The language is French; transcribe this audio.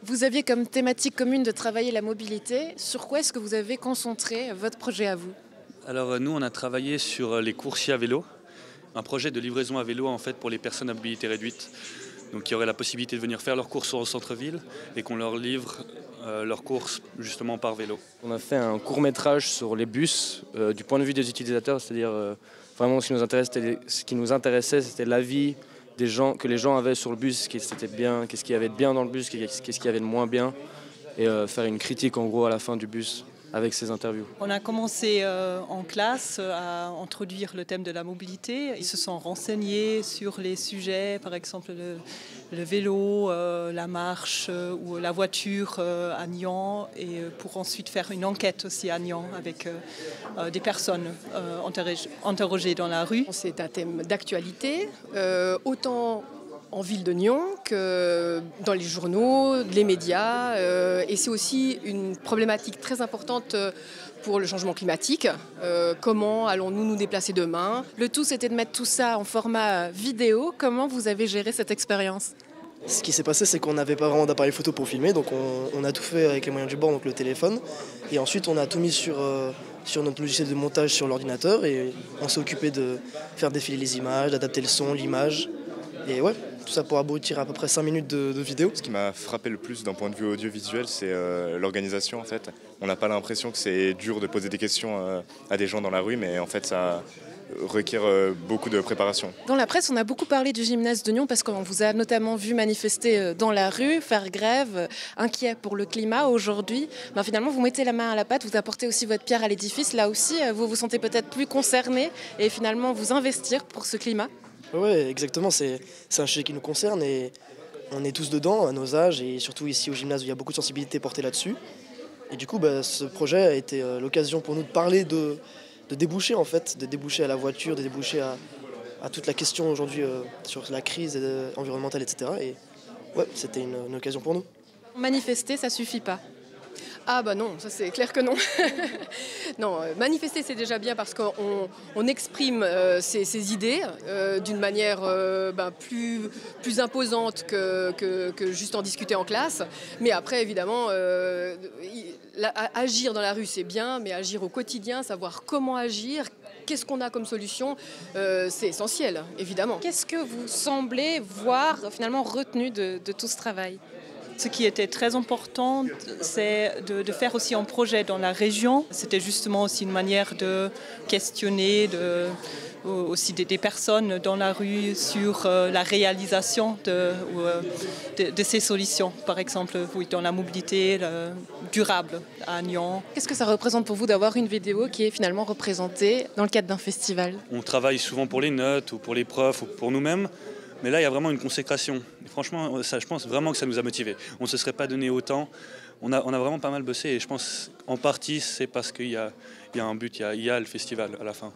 Vous aviez comme thématique commune de travailler la mobilité. Sur quoi est-ce que vous avez concentré votre projet à vous? Alors nous, on a travaillé sur les coursiers à vélo, un projet de livraison à vélo en fait pour les personnes à mobilité réduite. Donc qui auraient la possibilité de venir faire leurs courses au centre-ville et qu'on leur livre leurs courses justement par vélo. On a fait un court-métrage sur les bus du point de vue des utilisateurs, c'est-à-dire vraiment ce qui nous intéressait, c'était l'avis des gens, que les gens avaient sur le bus, qu'est-ce qu'il y avait de bien dans le bus, qu'est-ce qu'il y avait de moins bien, et faire une critique en gros à la fin du bus avec ces interviews. On a commencé en classe à introduire le thème de la mobilité. Ils se sont renseignés sur les sujets, par exemple le vélo, la marche ou la voiture à Nyon, et pour ensuite faire une enquête aussi à Nyon avec des personnes interrogées dans la rue. C'est un thème d'actualité, autant en ville de Nyon que dans les journaux, les médias. Et c'est aussi une problématique très importante pour le changement climatique. Comment allons-nous nous déplacer demain? Le tout, c'était de mettre tout ça en format vidéo. Comment vous avez géré cette expérience? Ce qui s'est passé, c'est qu'on n'avait pas vraiment d'appareil photo pour filmer, donc on a tout fait avec les moyens du bord, donc le téléphone. Et ensuite, on a tout mis sur notre logiciel de montage sur l'ordinateur, et on s'est occupé de faire défiler les images, d'adapter le son, l'image. Et ouais, tout ça pour aboutir à peu près 5 minutes de vidéo. Ce qui m'a frappé le plus d'un point de vue audiovisuel, c'est l'organisation en fait. On n'a pas l'impression que c'est dur de poser des questions à des gens dans la rue, mais en fait ça requiert beaucoup de préparation. Dans la presse, on a beaucoup parlé du gymnase de Nyon parce qu'on vous a notamment vu manifester dans la rue, faire grève, inquiet pour le climat. Aujourd'hui, finalement, vous mettez la main à la pâte, vous apportez aussi votre pierre à l'édifice. Là aussi, vous vous sentez peut-être plus concerné et finalement vous investir pour ce climat. Oui, exactement. C'est un sujet qui nous concerne et on est tous dedans à nos âges, et surtout ici au gymnase où il y a beaucoup de sensibilité portée là-dessus. Et du coup, ce projet a été l'occasion pour nous de parler de déboucher en fait, de déboucher à la voiture, de déboucher à toute la question aujourd'hui sur la crise environnementale, etc. Et ouais, c'était une occasion pour nous. Manifester, ça suffit pas. Ah bah non, ça c'est clair que non. Non, manifester c'est déjà bien parce qu'on exprime ses idées d'une manière plus imposante que juste en discuter en classe. Mais après évidemment, agir dans la rue c'est bien, mais agir au quotidien, savoir comment agir, qu'est-ce qu'on a comme solution, c'est essentiel, évidemment. Qu'est-ce que vous semblez voir finalement retenu de tout ce travail ? Ce qui était très important, c'est de faire aussi un projet dans la région. C'était justement aussi une manière de questionner aussi des personnes dans la rue sur la réalisation de ces solutions. Par exemple, oui, dans la mobilité durable à Nyon. Qu'est-ce que ça représente pour vous d'avoir une vidéo qui est finalement représentée dans le cadre d'un festival? On travaille souvent pour les notes ou pour les profs ou pour nous-mêmes. Mais là, il y a vraiment une consécration. Et franchement, ça, je pense vraiment que ça nous a motivés. On ne se serait pas donné autant. On a vraiment pas mal bossé. Et je pense, en partie, c'est parce qu'il y a un but, il y a le festival à la fin.